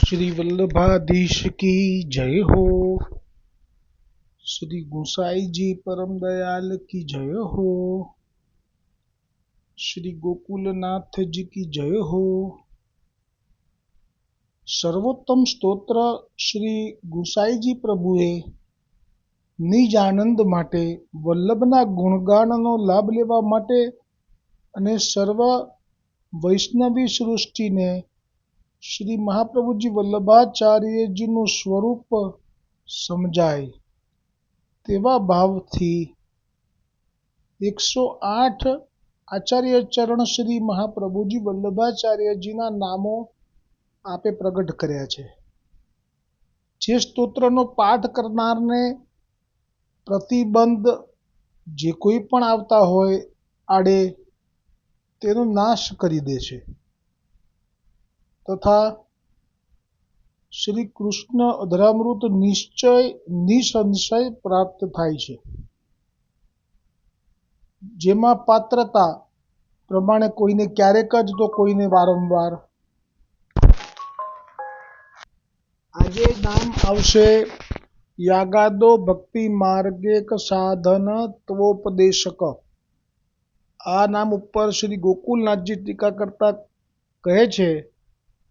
श्री वल्लभाधीश की जय हो। श्री गोसाई जी परम दयाल की जय हो। श्री गोकुलनाथ जी की जय हो। સર્વોત્તમ સ્તોત્ર શ્રી ગુસાઈજી પ્રભુએ નિજ આનંદ માટે વલ્લભના ગુણગાનનો લાભ લેવા માટે અને સર્વ વૈષ્ણવી સૃષ્ટિને શ્રી મહાપ્રભુજી વલ્લભાચાર્યજીનું સ્વરૂપ સમજાય તેવા ભાવથી 108 આચાર્ય ચરણ શ્રી મહાપ્રભુજી વલ્લભાચાર્યજીના નામો આપે પ્રગટ કર્યા છે. જે સ્તોત્રનો પાઠ કરનારને પ્રતિબંધ જે કોઈ પણ આવતા હોય આડે તેનો નાશ કરી દે છે તથા શ્રી કૃષ્ણ અધરામૃત નિશ્ચય નિસંશય પ્રાપ્ત થાય છે. જેમાં પાત્રતા પ્રમાણે કોઈને ક્યારેક જ તો કોઈને વારંવાર. આજે નામ આવશે યાગાદો ભક્તિ માર્ગેક સાધન ત્વોપદેશક. આ નામ ઉપર શ્રી ગોકુલનાથજી ટીકા કરતા કહે છે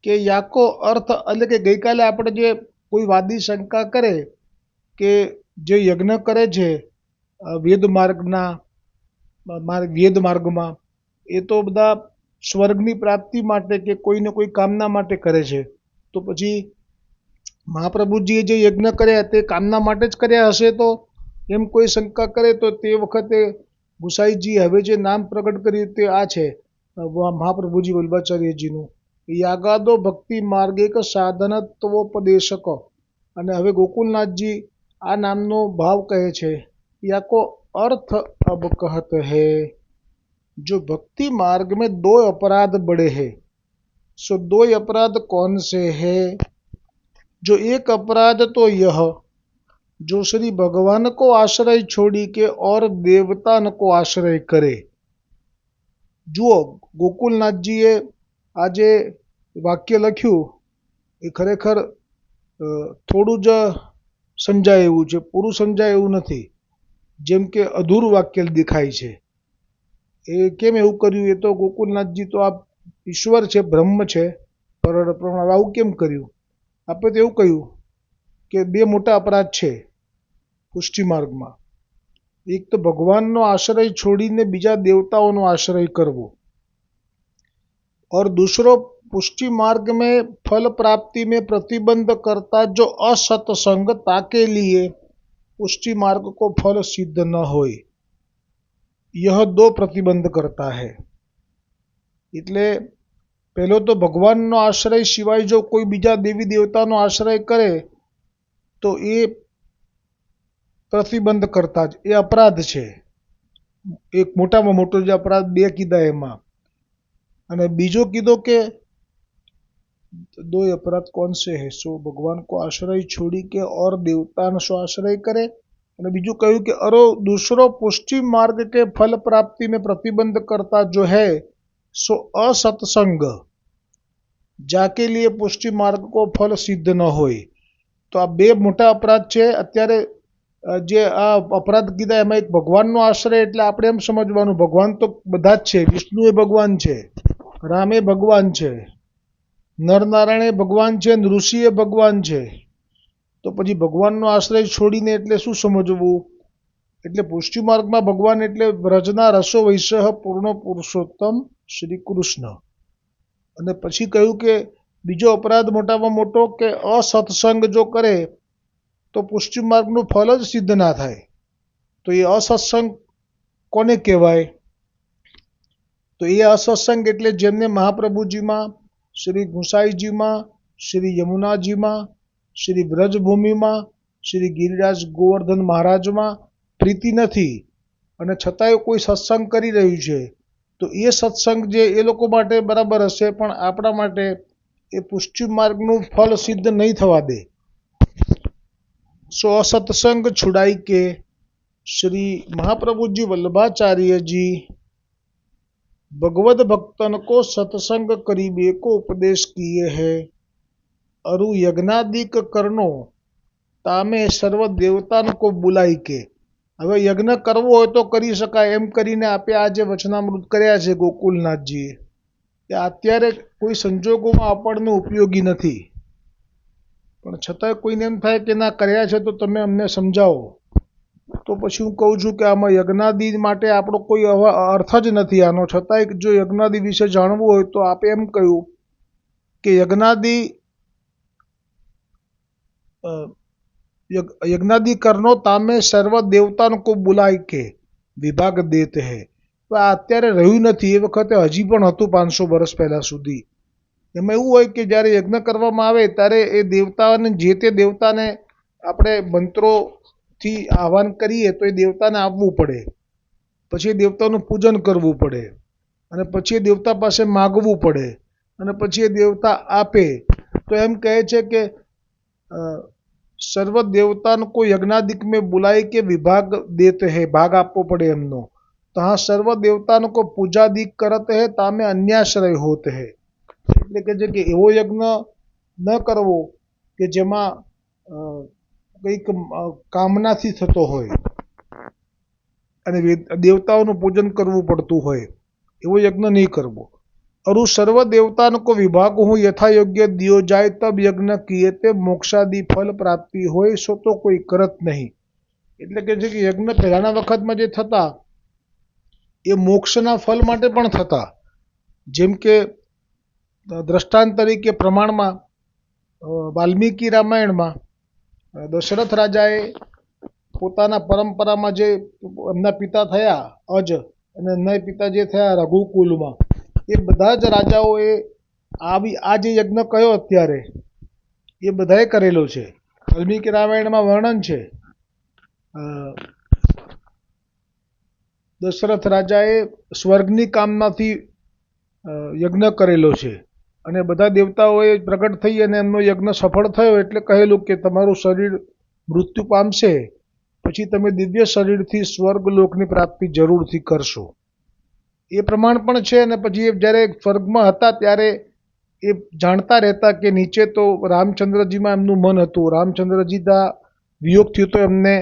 કે યાકો અર્થ એટલે કે ગઈકાલે આપણે જે કોઈ વાદી શંકા કરે કે જે યજ્ઞ કરે છે વેદ માર્ગમાં એ તો બધા સ્વર્ગની પ્રાપ્તિ માટે કે કોઈને કોઈ કામના માટે કરે છે. તો પછી મહાપ્રભુજીએ જે યજ્ઞ કર્યા તે કામના માટે જ કર્યા હશે તો એમ કોઈ શંકા કરે તો તે વખતે ગુસાઈજી હવે જે નામ પ્રગટ કર્યું તે આ છે મહાપ્રભુજી વલ્લભાચાર્યજીનું યાગાદો ભક્તિ માર્ગેક સાધનત્વોપદેશક. અને હવે ગોકુલનાથજી આ નામનો ભાવ કહે છે. યાકો अर्थ अब कहत है जो भक्ति मार्ग में 2 अपराध बड़े हैं सो 2 अपराध कौन से है. जो एक अपराध तो यह जो श्री भगवान को आश्रय छोड़ी के और देवतान को आश्रय करे. જુઓ ગોકુલનાથજીએ આજે વાક્ય લખ્યું એ ખરેખર થોડું જ સમજાય એવું છે, પૂરું સમજાય એવું નથી. જેમ કે અધૂરું વાક્ય દેખાય છે. એ કેમ એવું કર્યું? એ તો ગોકુલનાથજી તો આ ઈશ્વર છે, બ્રહ્મ છે, પણ આવું કેમ કર્યું? આપણે તો એવું કહ્યું કે 2 મોટા અપરાધ છે પુષ્ટિ માર્ગમાં. એક તો ભગવાનનો આશ્રય છોડીને બીજા દેવતાઓનો આશ્રય કરવો और दूसरो पुष्टि मार्ग में फल प्राप्ति में प्रतिबंध करता जो असत्संग ताके लिए पुष्टि मार्ग को फल सिद्ध न होए. यह 2 प्रतिबंध करता है. એટલે પહેલો તો ભગવાનનો આશ્રય સિવાય જો કોઈ બીજા દેવી દેવતાનો આશ્રય કરે તો એ પ્રતિબંધ કરતા જ એ અપરાધ છે. એક મોટામાં મોટો જે અપરાધ 2 કીધા એમાં. અને બીજો કીધો કે 2 अपराध कौन से है सो भगवान को आश्रय छोड़ी के और देवता सो आश्रय करे. અને બીજું કહ્યું કે दूसरो पुष्टि मार्ग के फल प्राप्ति में प्रतिबंध करता जो है सो असत्संग जाके लिए पुष्टि मार्ग को फल सिद्ध न होए. તો આ 2 મોટા અપરાધ છે. અત્યારે જે આ અપરાધ કીધા એમાં એક ભગવાનનો આશ્રય એટલે આપણે એમ સમજવાનું ભગવાન તો બધા જ છે. વિષ્ણુ એ ભગવાન છે, રામ એ ભગવાન છે, નરનારાયણ એ ભગવાન છે, ઋષિ એ ભગવાન છે. તો પછી ભગવાનનો આશ્રય છોડીને એટલે શું સમજવું? એટલે પુષ્ટિ માર્ગમાં ભગવાન એટલે વ્રજના રસો વૈશ્ય પૂર્ણ પુરુષોત્તમ શ્રી કૃષ્ણ. અને પછી કહ્યું કે બીજો અપરાધ મોટામાં મોટો કે અસત્સંગ જો કરે તો પુષ્ટિ માર્ગનું ફળ જ સિદ્ધ ના થાય. તો એ અસત્સંગ કોને કહેવાય? તો એ અસત્સંગ એટલે જેમને મહાપ્રભુજીમાં, શ્રી ગુસાઈજીમાં, શ્રી યમુનાજીમાં, શ્રી બ્રજભૂમિમાં, શ્રી ગિરિરાજ ગોવર્ધન મહારાજમાં પ્રીતિ નથી અને છતાંય કોઈ સત્સંગ કરી રહ્યું છે તો એ સત્સંગ જે એ લોકો માટે બરાબર હશે પણ આપણા માટે એ પુષ્ટિ માર્ગનું ફળ સિદ્ધ નહીં થવા દે. સો અસત્સંગ छुड़ाई के श्री महाप्रभु जी वल्लभाचार्य जी भगवत भक्तन को सत्संग करीबे को उपदेश किए हैं. अरु यज्ञादिक करनो तामे सर्व देवतान को बुलाई के। હવે યજ્ઞ કરવો હોય તો કરી શકાય એમ કરીને આપે આ જે વચનામૃત કર્યા છે ગોકુલનાથજીએ, તે અત્યારે કોઈ સંજોગોમાં આપણને ઉપયોગી નથી, પણ છતાંય કોઈને એમ થાય કે ના કર્યા છે તો તમે અમને સમજાવો, તો પછી હું કહું છું કે આમાં યજ્ઞાદિ માટે આપણો કોઈ અર્થ જ નથી આનો. છતાંય જો યજ્ઞાદિ વિશે જાણવું હોય તો આપે એમ કહ્યું કે यज्ञादि करनो तामे सर्व देवताओं को बुलाय के विभाग देते हैं. તો આ અત્યારે રહ્યું નથી, એ વખતે હજી પણ હતું 500 વર્ષ પહેલા સુધી. એમાં એવું હોય કે જ્યારે યજ્ઞ કરવામાં આવે ત્યારે એ દેવતાને, જે તે દેવતાને આપણે મંત્રોથી આહ્વાન કરીએ તો એ દેવતાને આવવું પડે, પછી એ દેવતાનું પૂજન કરવું પડે, અને પછી એ દેવતા પાસે માગવું પડે, અને પછી એ દેવતા આપે. તો એમ કહે છે કે સર્વ દેવતાન કો યજ્ઞાદિક में बुलाए के विभाग देते हैं, भाग આપવો પડે એમનો. તો હા સર્વ દેવતાન કો પૂજાદિક કરત હે તામે અન્યાશ્રય હોત હે. એટલે કે જે કે એવો યજ્ઞ ન કરવો કે જેમાં કંઈક કામનાથી થતો હોય અને દેવતાઓનું પૂજન કરવું પડતું હોય, એવો યજ્ઞ નહીં કરવો. अरु सर्व देवताओं को विभाग हूँ यथा योग्य दियो जाए तब यज्ञ किए ते मोक्षादि फल प्राप्ति होय सो तो कोई करत नहीं. એટલે કે જે યજ્ઞ પહેલાના વખતમાં જે થતા એ મોક્ષના ફલ માટે પણ થતા. જેમ કે દ્રષ્ટાંત તરીકે પ્રમાણમાં વાલ્મીકી રામાયણમાં દશરથ રાજાએ પોતાના પરંપરામાં જે એમના પિતા થયા અજ, અને એમના પિતા જે થયા રઘુકુલમાં, એ બધા જ રાજાઓએ આ જે યજ્ઞ કયો અત્યારે એ બધાએ કરેલો છે. વાલ્મીકી રામાયણમાં વર્ણન છે. દશરથ રાજાએ સ્વર્ગની કામનાથી યજ્ઞ કરેલો છે, અને બધા દેવતાઓએ પ્રગટ થઈ અને એમનો યજ્ઞ સફળ થયો એટલે કહેલું કે તમારું શરીર મૃત્યુ પામશે, પછી તમે દિવ્ય શરીરથી સ્વર્ગલોકની પ્રાપ્તિ જરૂરથી કરશો. એ પ્રમાણ પણ છે. અને પછી જ્યારે સ્વર્ગમાં હતા ત્યારે એ જાણતા રહેતા કે નીચે તો રામચંદ્રજીમાં એમનું મન હતું. રામચંદ્રજીના વિયોગથી તો એમને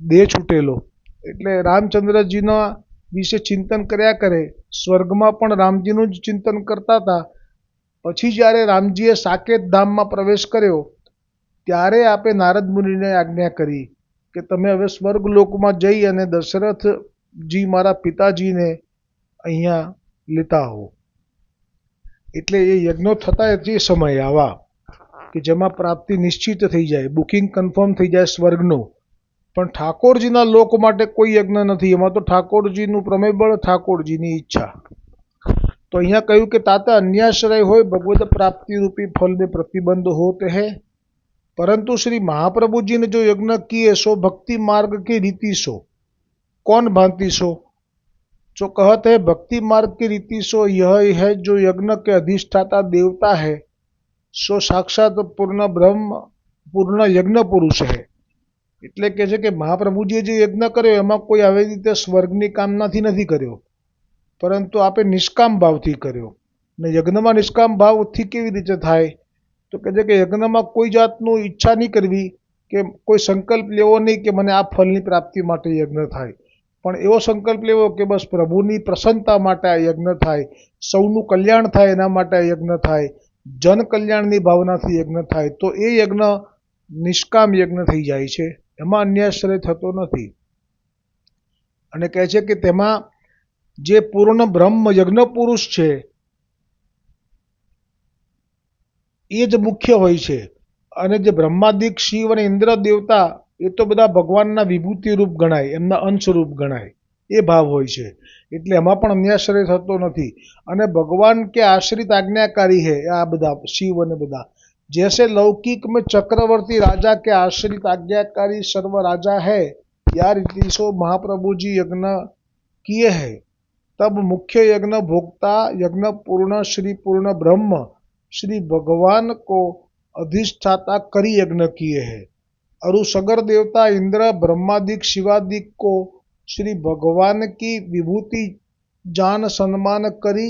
દેહ છૂટેલો, એટલે રામચંદ્રજીના વિશે ચિંતન કર્યા કરે. સ્વર્ગમાં પણ રામજીનું જ ચિંતન કરતા હતા. પછી જ્યારે રામજીએ સાકેત ધામમાં પ્રવેશ કર્યો ત્યારે આપે નારદ મુનિને આજ્ઞા કરી કે તમે હવે સ્વર્ગલોકમાં જઈ અને દશરથજી મારા પિતાજીને અહીંયા લેતા આવો. એટલે એ યજ્ઞો થતા જે સમય આવા કે જેમાં પ્રાપ્તિ નિશ્ચિત થઈ જાય, બુકિંગ કન્ફર્મ થઈ જાય સ્વર્ગનું. પણ ઠાકોરજીના લોક માટે કોઈ યજ્ઞ નથી. એમાં તો ઠાકોરજીનું પ્રમેયબળ, ઠાકોરજીની ઈચ્છા. તો અહીંયા કહ્યું કે તાતે અન્યાશ્રય હોય ભગવદ પ્રાપ્તિ રૂપી ફલ में प्रतिबंध होते हैं, परंतु श्री महाप्रभु जी ने जो यज्ञ किए सो भक्ति मार्ग की रीति सो. कौन भांति सो? जो कहते हैं भक्ति मार्ग की रीति सो यह है जो यज्ञ के अधिष्ठाता देवता है सो साक्षात पूर्ण ब्रह्म पूर्ण यज्ञ पुरुष है. એટલે કે છે કે મહાપ્રભુજીએ જે યજ્ઞ કર્યો એમાં કોઈ આવી રીતે સ્વર્ગની કામનાથી નથી કર્યો, પરંતુ આપે નિષ્કામ ભાવથી કર્યો. ને યજ્ઞમાં નિષ્કામ ભાવથી કેવી રીતે થાય? તો કે છે કે યજ્ઞમાં કોઈ જાતનું ઈચ્છા નહીં કરવી, કે કોઈ સંકલ્પ લેવો નહીં કે મને આ ફળની પ્રાપ્તિ માટે યજ્ઞ થાય, પણ એવો સંકલ્પ લેવો કે બસ પ્રભુની પ્રસન્નતા માટે આ યજ્ઞ થાય, સૌનું કલ્યાણ થાય એના માટે આ યજ્ઞ થાય, જન કલ્યાણની ભાવનાથી યજ્ઞ થાય. તો એ યજ્ઞ નિષ્કામ યજ્ઞ થઈ જાય છે, એમાં અન્યાશ્રય થતો નથી. અને કહે છે કે તેમાં જે પૂર્ણ બ્રહ્મ યજ્ઞ પુરુષ છે એ જ મુખ્ય હોય છે. અને જે બ્રહ્માદિક શિવ અને ઇન્દ્ર દેવતા એ તો બધા ભગવાનના વિભૂતિ રૂપ ગણાય, એમના અંશ રૂપ ગણાય, એ ભાવ હોય છે. એટલે એમાં પણ અન્યાશ્રય થતો નથી. અને ભગવાન કે આશ્રિત આજ્ઞાકારી હે આ બધા શિવ અને બધા. जैसे लौकिक में चक्रवर्ती राजा के आश्रित आज्ञाकारी सर्व राजा है, या रीति सो महाप्रभु जी यज्ञ किए हैं, तब मुख्य यज्ञ भोक्ता यज्ञ पूर्ण श्री पूर्ण ब्रह्म श्री भगवान को अधिष्ठाता करी यज्ञ किए हैं. अरु सगर देवता इंद्र ब्रह्मादिक शिवादिक को श्री भगवान की विभूति जान सम्मान करी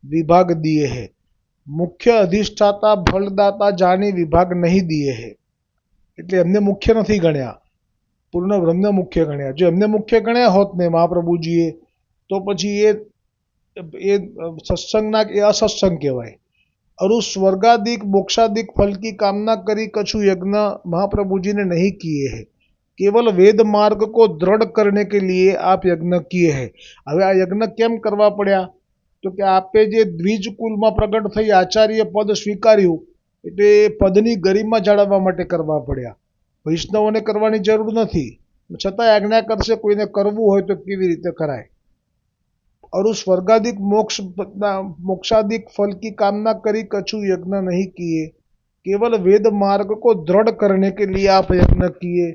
विभाग दिए हैं. મુખ્ય અધિષ્ઠાતા ફલદાતા જાણી વિભાગ નહીં દિએ હે, એટલે એમને મુખ્ય નથી ગણ્યા, પૂર્ણ બ્રહ્મને મુખ્ય ગણ્યા. જો એમને મુખ્ય ગણ્યા હોત ને મહાપ્રભુજીએ, તો પછી એ સત્સંગના એ અસત્સંગ કહેવાય. अरु स्वर्गादिक मोक्षादिक फल की कामना करी कछु यज्ञ महाप्रभु जी ने नहीं किए हैं, केवल वेद मार्ग को दृढ़ करने के लिए आप यज्ञ किए हैं. હવે આ યજ્ઞ કેમ કરવા પડ્યા? તો કે આપે જે દ્વિજ કુલમાં પ્રગટ થઈ આચાર્ય પદ સ્વીકાર્યું, એટલે એ પદની ગરિમા જાળવવા માટે કરવા પડ્યા. વૈષ્ણવોને કરવાની જરૂર નથી, છતાં આજ્ઞા કરશે કોઈને કરવું હોય તો કેવી રીતે કરાય. और उस स्वर्गादिक मोक्षादिक फल की कामना करी कछु यज्ञ नहीं किए, केवल वेद मार्ग को दृढ़ करने के लिए आप यज्ञ किए.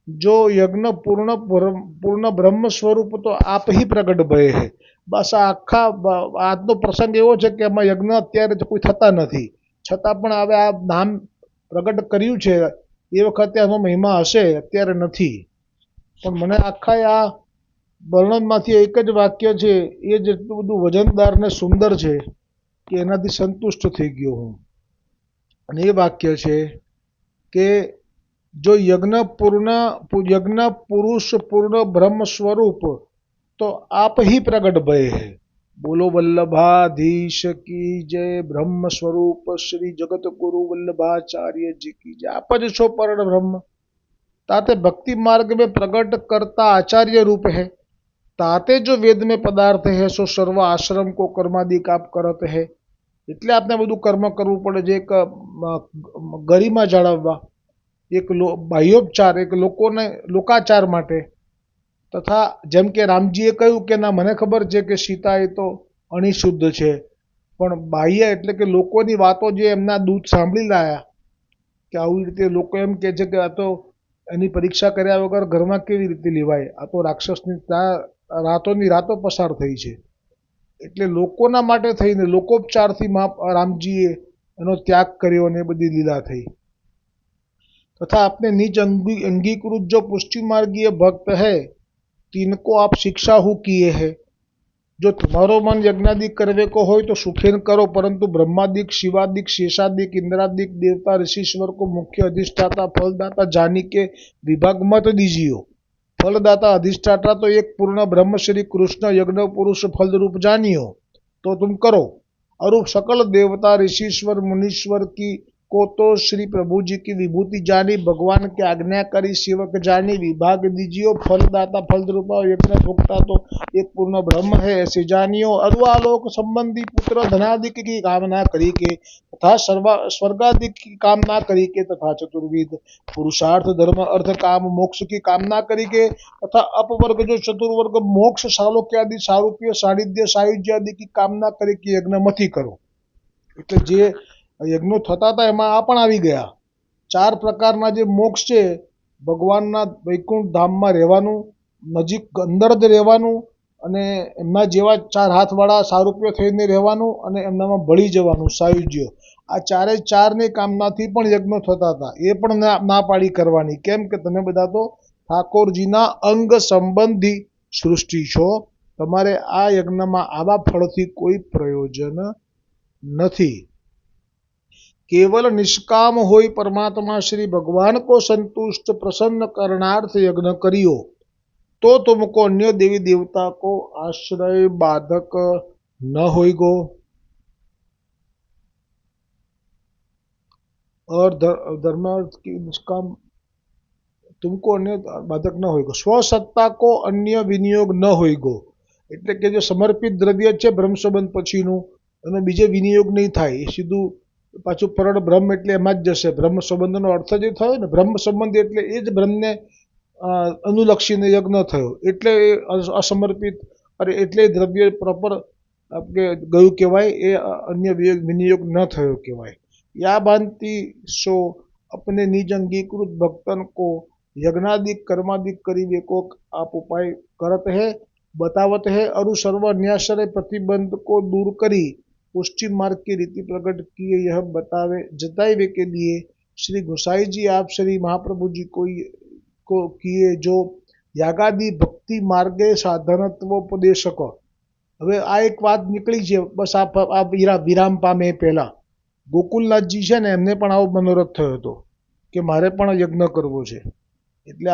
जो यज्ञ पूर्ण ब्रह्म स्वरूप तो आप ही प्रगट भये है. बस આખા આજનો પ્રસંગ એવો છે કે એમાં યજ્ઞ અત્યારે કોઈ થતા નથી, છતાં પણ હવે આ નામ પ્રગટ કર્યું છે, એ વખતે આનો મહિમા હશે, અત્યારે નથી. પણ મને આખા આ વર્ણનમાંથી એક જ વાક્ય છે, એ જેટલું બધું વજનદાર ને સુંદર છે કે એનાથી સંતુષ્ટ થઈ ગયો હું. અને એ વાક્ય છે કે જો યજ્ઞ પુરુષ પૂર્ણ બ્રહ્મ સ્વરૂપ તો આપ ही प्रगट भय है. बोलो वल्लभाधीश की जय. ब्रह्म स्वरूप श्री जगत गुरु वल्लभाचार्य जी की जय. आप જ છો પરણ બ્રહ્મ, ताते भक्ति मार्ग में प्रकट करता आचार्य रूप है. ताते जो वेद में पदार्थ है सो सर्व आश्रम को कर्मादि आप करत है. એટલે આપણે બધું કર્મ કરવું પડે છે, એક ગરિમા જાળવવા, એક બાહ્યોપચાર, એક લોકાચાર માટે. તથા જેમ કે રામજીએ કહ્યું કે ના મને ખબર છે કે સીતા એ તો અણિશુદ્ધ છે, પણ બાહ્ય એટલે કે લોકોની વાતો જે એમના દૂત સાંભળી લાયા કે આવી રીતે લોકો એમ કહે છે કે આ તો એની પરીક્ષા કર્યા વગર ઘરમાં કેવી રીતે લેવાય, આ તો રાક્ષસની રાતોની રાતો પસાર થઈ છે. એટલે લોકોના માટે થઈને લોકોપચારથી રામજીએ એનો ત્યાગ કર્યો અને એ બધી લીલા થઈ. તથા આપને નીચ અંગીકૃત જો પુષ્ટિ માર્ગીય ભક્ત है तिनको आप शिक्षा हु किए है. जो तुम्हारो मन यज्ञादिक करवे को હોય તો સુખેન કરો, પરંતુ બ્રહ્માદિક શિવાદિક શેષાદિક इंद्रादिक देवता ऋषिश्वर को मुख्य अधिष्ठाता फलदाता जानी के विभाग मत दीजियो. फलदाता अधिष्ठाता तो एक पूर्ण ब्रह्म श्री कृष्ण यज्ञ पुरुष फल रूप जानियो तो तुम करो. और सकल देवता ऋषिश्वर मुनीश्वर की को तो श्री प्रभु जी की विभूति जानी, भगवान की आज्ञाकारी सेवक जानी विभाग दीजियो. फलदाता फल रूपा यज्ञ भोक्ता तो एक पूर्ण ब्रह्म है ऐसे जानियो. अरुआलोक संबंधी पुत्र धनादिक की कामना करी के तथा स्वर्गादिक की कामना करी के तथा चतुर्विध पुरुषार्थ धर्म अर्थ काम मोक्ष की कामना करी के तथा अपवर्ग जो चतुर्वर्ग मोक्ष सालोक्यादि सारूप्य सानिध्य सायुज्य आदि की कामना करी के यज्ञ मती करो. એટલે જે યજ્ઞો થતા હતા એમાં આ પણ આવી ગયા. 4 પ્રકારના જે મોક્ષ છે, ભગવાનના વૈકુંઠ ધામમાં રહેવાનું, નજીક અંદર જ રહેવાનું, અને એમના જેવા 4 હાથવાળા સારૂપ્ય થઈને રહેવાનું, અને એમનામાં ભળી જવાનું સાયુજ્ય. આ ચારે ચારની કામનાથી પણ યજ્ઞો થતા હતા. એ પણ ના પાડી કરવાની. કેમ કે તમે બધા તો ઠાકોરજીના અંગ સંબંધી સૃષ્ટિ છો, તમારે આ યજ્ઞમાં આવા ફળથી કોઈ પ્રયોજન નથી. केवल निष्काम होई परमात्मा श्री भगवान को संतुष्ट प्रसन्न करणार्थ यज्ञ करियो तो तुमको अन्य देवी देवता को आश्रय बाधक न होइगो. और धर्मार्थ की निष्काम तुमको अन्य बाधक न होइगो. स्वसत्ता को अन्य विनियोग न होइगो. એટલે કે જે સમર્પિત દ્રવ્ય છે બ્રહ્મ સંબંધ પછીનું, એનો બીજે વિનિયોગ નહીં થાય. એ સીધું પાછું પરણ બ્રહ્મ એટલે એમાં જ જશે. બ્રહ્મ સંબંધનો અર્થ જે થયો ને, બ્રહ્મ સંબંધ એટલે એ જ બ્રહ્મને અનુલક્ષીને યજ્ઞ થયો, એટલે એ અસમર્પિત, અને એટલે દ્રવ્ય પ્રોપર ગયું કહેવાય, એ અન્ય વિનિયોગ ન થયો કહેવાય. યા ભાંતિ સો अपने निज अंगीकृत भक्तन को यज्ञादिक कर्मादिक करीबे को आप उपाय करत है बतावत है. और सर्व अन्याश्रय प्रतिबंध को दूर करी पुष्टि मार्ग की रीति प्रकट किए यह जतावे के लिए श्री गोसाई जी आप श्री महाप्रभु जी को किए जो यागादि भक्ति मार्गे साधनत्वोपदेशक હવે આ એક વાત નીકળી છે, બસ આ વિરામ પામે એ પહેલાં ગોકુલનાથજી છે ને એમને પણ આવો મનોરથ થયો હતો કે મારે પણ યજ્ઞ કરવો છે. એટલે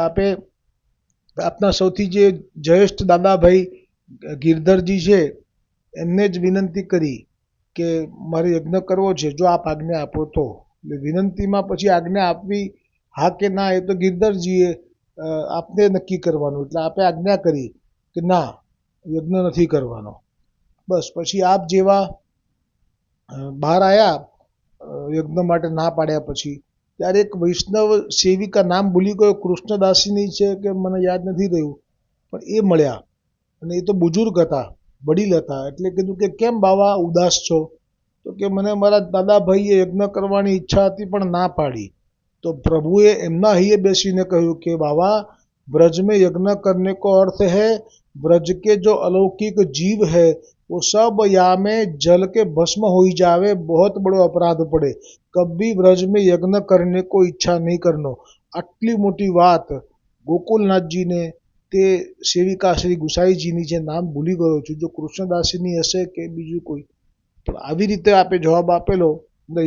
આપના સૌથી જે જ્યેષ્ઠ દાદાભાઈ ગિરધરજી છે એમને જ વિનંતી કરી કે મારે યજ્ઞ કરવો છે, જો આપ આજ્ઞા આપો તો. એટલે વિનંતીમાં પછી આજ્ઞા આપવી હા કે ના એ તો ગિરધરજીએ આપને નક્કી કરવાનું. એટલે આપે આજ્ઞા કરી કે ના, યજ્ઞ નથી કરવાનો. બસ પછી આપ જેવા બહાર આવ્યા યજ્ઞ માટે ના પાડ્યા પછી, ત્યારે એક વૈષ્ણવ સેવિકા, નામ ભૂલી ગયો, કૃષ્ણદાસીની છે કે મને યાદ નથી રહ્યું, પણ એ મળ્યા અને એ તો બુજુર્ગ હતા, વડીલ હતા. એટલે કીધું કે કેમ બાવા ઉદાસ છો? તો કે મને મારા દાદાભાઈએ યજ્ઞ કરવાની ઈચ્છા હતી પણ ના પાડી. તો પ્રભુએ એમના હૈયે બેસીને કહ્યું કે બાવા, ब्रज में यज्ञ करने को अर्थ है ब्रज के जो अलौकिक जीव है वो सब या में जल के भस्म हो जावे, बहुत बड़ो अपराध पड़े, कभी ब्रज में यज्ञ करने को इच्छा नहीं करनो. આટલી મોટી વાત ગોકુલનાથજીને તે સેવિકા શ્રી ગુસાઈજીની, જે નામ ભૂલી ગયો છું, જો કૃષ્ણદાસીની હશે કે બીજું કોઈ, પણ આવી રીતે આપે જવાબ આપેલો.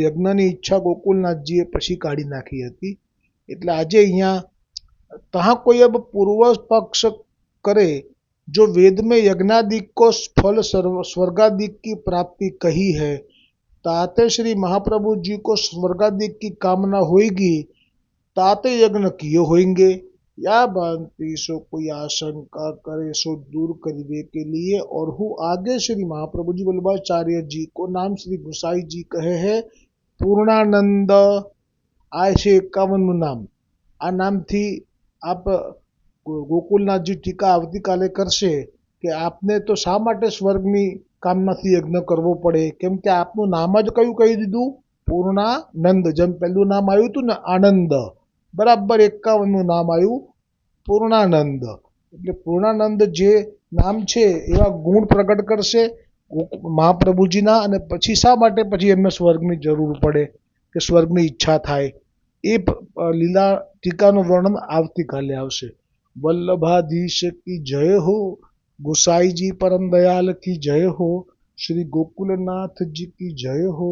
યજ્ઞની ઈચ્છા ગોકુલનાથજીએ પછી કાઢી નાખી હતી. એટલે આજે અહીંયા तहाँ कोई अब पूर्व पक्ष करे, जो वेद में यज्ञादिक को फल स्वर्गादिक की प्राप्ति कही है, ताते श्री महाप्रभु जी को स्वर्गादिक की कामना होगी, ताते यज्ञ किए होंगे. या भांति सो कोई आशंका करे सो दूर करने के लिए और हूँ आगे श्री महाप्रभु जी वल्लभाचार्य जी को नाम श्री गुसाई जी कहे है पूर्णानंद. આ છે 51નું નામ. આ નામથી આપ ગોકુલનાથજી ટીકા આવતીકાલે કરશે કે આપને તો શા માટે સ્વર્ગની કામનાથી યજ્ઞ કરવો પડે, કેમ કે આપનું નામ જ કયું કહી દીધું? પૂર્ણાનંદ. જેમ પહેલું નામ આવ્યું હતું ને આનંદ, બરાબર 51નું નામ આવ્યું પૂર્ણાનંદ. એટલે પૂર્ણાનંદ જે નામ છે એવા ગુણ પ્રગટ કરશે મહાપ્રભુજીના, અને પછી શા માટે પછી એમને સ્વર્ગની જરૂર પડે કે સ્વર્ગની ઈચ્છા થાય, એ લીલા ટીકાનું વર્ણન આવતીકાલે આવશે. વલ્લભાધીશ કી જય હો, गोसाई जी परम दयाल की जय हो, श्री गोकुलनाथ जी की जय हो.